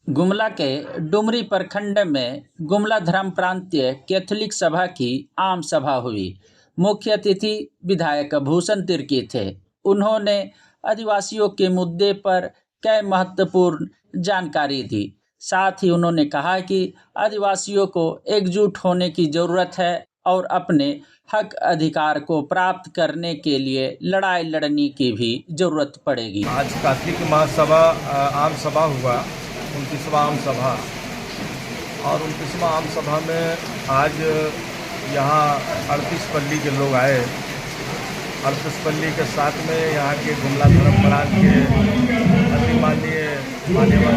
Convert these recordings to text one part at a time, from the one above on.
गुमला के डुमरी प्रखंड में गुमला धर्म प्रांतीय कैथोलिक सभा की आम सभा हुई। मुख्य अतिथि विधायक भूषण तिर्की थे। उन्होंने आदिवासियों के मुद्दे पर कई महत्वपूर्ण जानकारी दी। साथ ही उन्होंने कहा कि आदिवासियों को एकजुट होने की जरूरत है और अपने हक अधिकार को प्राप्त करने के लिए लड़ाई लड़ने की भी जरूरत पड़ेगी। आज कार्तिक महासभा आम सभा हुआ, 29वां आम सभा। और 29वां आम सभा में आज यहाँ 38 पल्ली के लोग आए। 38 पल्ली के साथ में यहाँ के गुमला धर्म प्रांत के अति माननीय मान्यवर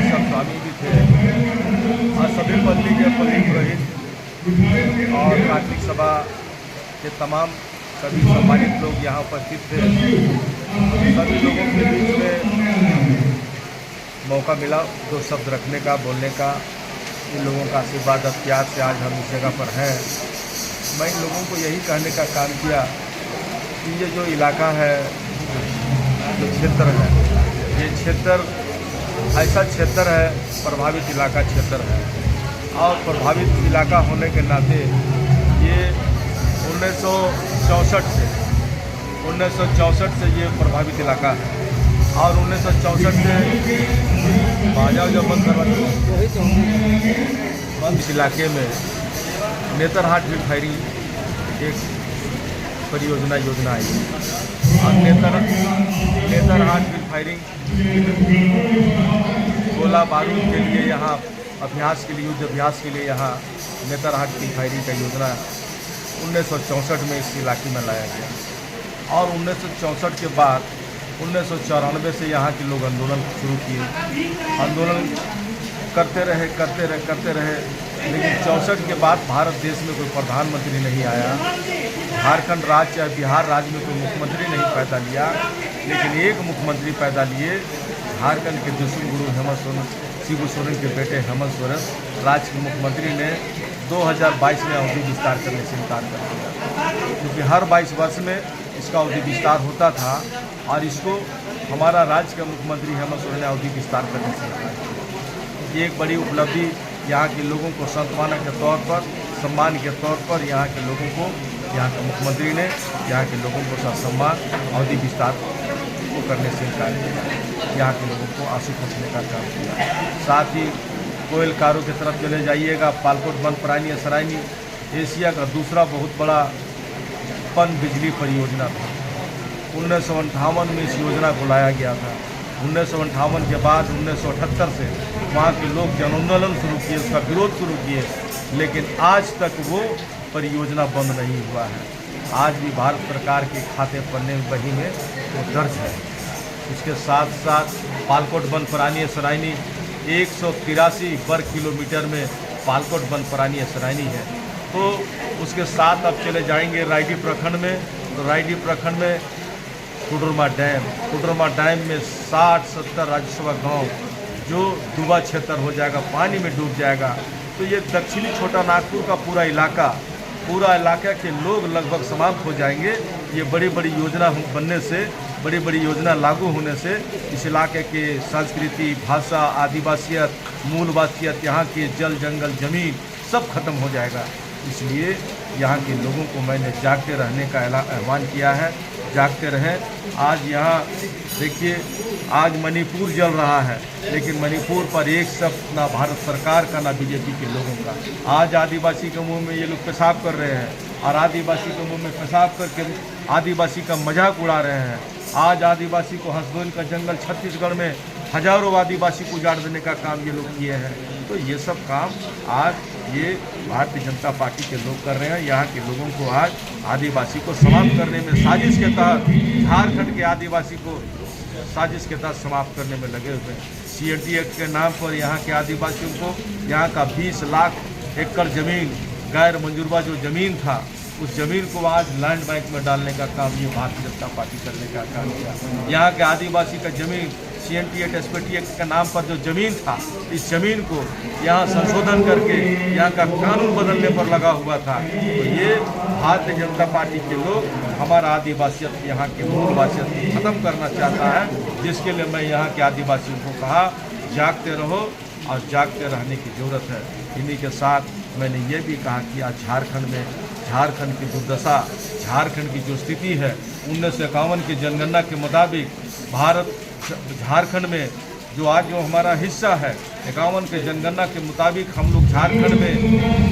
सब स्वामी भी थे और सभी पल्ली के पल्ली पुरोहित और कार्तिक सभा के तमाम सभी सम्मानित लोग यहाँ उपस्थित थे। सभी लोगों के बीच में मौका मिला दो शब्द रखने का, बोलने का। इन लोगों का आशीर्वाद और प्यार से आज हम इस जगह पर हैं। मैं इन लोगों को यही कहने का काम किया कि ये जो इलाका है, जो क्षेत्र है, ये क्षेत्र ऐसा क्षेत्र है, प्रभावित इलाका क्षेत्र है। और प्रभावित इलाका होने के नाते ये 1964 से ये प्रभावित इलाका है। और 1964 से बाजा जब बंद इस इलाके में नेतरहाट रिफाइनरी एक परियोजना आई। और नेतरहाट रिफाइनरी गोला बारूद के लिए यहाँ अभ्यास के लिए, युद्ध अभ्यास के लिए यहाँ नेतरहाट रिफाइनरी का योजना 1964 में इस इलाके में लाया गया। और 1964 के बाद 1994 से यहाँ के लोग आंदोलन शुरू किए। आंदोलन करते रहे, लेकिन 64 के बाद भारत देश में कोई प्रधानमंत्री नहीं आया। झारखंड राज्य या बिहार राज्य में कोई मुख्यमंत्री नहीं पैदा लिया, लेकिन एक मुख्यमंत्री पैदा लिए। झारखंड के दुष्म गुरु हेमंत सोरेन, शिबू सोरेन के बेटे हेमंत सोरेन राज्य के मुख्यमंत्री ने 2022 में अवधि विस्तार करने से इनकार कर दिया, क्योंकि हर 22 वर्ष में इसका अवधि विस्तार होता था। और इसको हमारा राज्य का मुख्यमंत्री हेमंत सोरेन ने अवधि विस्तार करने से इनकार किया। ये एक बड़ी उपलब्धि यहाँ के लोगों को सांत्वना के तौर पर, सम्मान के तौर पर यहाँ के लोगों को, यहाँ के मुख्यमंत्री ने यहाँ के लोगों को सम्मान अवधि विस्तार को करने से इनकार किया। यहाँ के लोगों को आंसू पोंछने का काम किया। साथ ही कोयल कारो की तरफ चले जाइएगा, पालकोट बंद प्राणी असराइनी एशिया का दूसरा बहुत बड़ा पन बिजली परियोजना था। 1958 में इस योजना को लाया गया था। 1958 के बाद 1978 से वहाँ के लोग जन आंदोलन शुरू किए, उसका विरोध शुरू किए, लेकिन आज तक वो परियोजना बंद नहीं हुआ है। आज भी भारत सरकार के खाते पन्ने में बही में वो दर्ज है। इसके साथ साथ पालकोट बंद प्राणी असराइनी 183 वर्ग किलोमीटर में पालकोट बंद प्राणी असराइनी है। तो उसके साथ अब चले जाएंगे रायडी प्रखंड में। तो रायडी प्रखंड में कुडरमा डैम में 60-70 राज्यसभा गांव जो डूबा क्षेत्र हो जाएगा, पानी में डूब जाएगा। तो ये दक्षिणी छोटा नागपुर का पूरा इलाका के लोग लगभग समाप्त हो जाएंगे। ये बड़ी बड़ी योजना बनने से, बड़ी बड़ी योजना लागू होने से इस इलाके के संस्कृति, भाषा, आदिवासियत, मूलवासियत, यहाँ के जल जंगल जमीन सब खत्म हो जाएगा। इसलिए यहाँ के लोगों को मैंने जागते रहने का आह्वान किया है। जागते रहें। आज यहाँ देखिए, आज मणिपुर जल रहा है, लेकिन मणिपुर पर एक शब्द ना भारत सरकार का, ना बीजेपी के लोगों का। आज आदिवासी के मुंह में ये लोग पेशाब कर रहे हैं और आदिवासी के मुंह में पेशाब करके आदिवासी का मजाक उड़ा रहे हैं। आज आदिवासी को हसदोल का जंगल छत्तीसगढ़ में हजारों आदिवासी को उजाड़ देने का काम ये लोग किए हैं। तो ये सब काम आज ये भारतीय जनता पार्टी के लोग कर रहे हैं। यहाँ के लोगों को आज आदिवासी को समाप्त करने में साजिश के तहत, झारखंड के आदिवासी को साजिश के तहत समाप्त करने में लगे हुए हैं। CNT एक्ट के नाम पर यहाँ के आदिवासियों को, यहाँ का 20 लाख एकड़ जमीन गैर मंजूरबा जो जमीन था, उस जमीन को आज लैंड बैंक में डालने का काम ये भारतीय जनता पार्टी करने का काम किया। यहाँ के आदिवासी का जमीन CNT एक्ट, SPT एक्ट के नाम पर जो जमीन था, इस जमीन को यहाँ संशोधन करके यहाँ का कानून बदलने पर लगा हुआ था। तो ये भारतीय जनता पार्टी के लोग हमारा आदिवासियत, यहाँ के मूलवासियत खत्म करना चाहता है, जिसके लिए मैं यहाँ के आदिवासियों को कहा, जागते रहो, और जागते रहने की ज़रूरत है। इन्हीं के साथ मैंने ये भी कहा कि आज झारखंड की दुर्दशा, झारखंड की जो स्थिति है 1951 की जनगणना के मुताबिक झारखंड में जो हमारा हिस्सा है 51 के जनगणना के मुताबिक हम लोग झारखंड में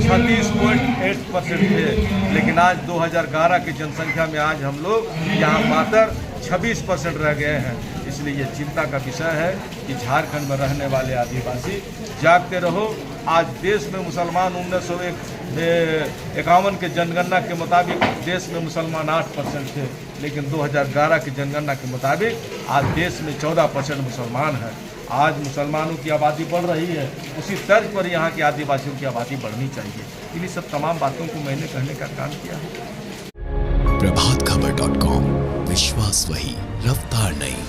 36.8% थे, लेकिन आज 2011 की जनसंख्या में आज हम लोग यहाँ मात्र 26% रह गए हैं। इसलिए ये चिंता का विषय है कि झारखंड में रहने वाले आदिवासी जागते रहो। आज देश में मुसलमान 1951 के जनगणना के मुताबिक देश में मुसलमान 8% थे, लेकिन 2011 की जनगणना के मुताबिक आज देश में 14% मुसलमान हैं। आज मुसलमानों की आबादी बढ़ रही है, उसी तर्ज पर यहाँ के आदिवासियों की आबादी बढ़नी चाहिए। इन्हीं सब तमाम बातों को मैंने कहने का काम किया है। प्रभातखबर.com, विश्वास वही, रफ्तार नहीं।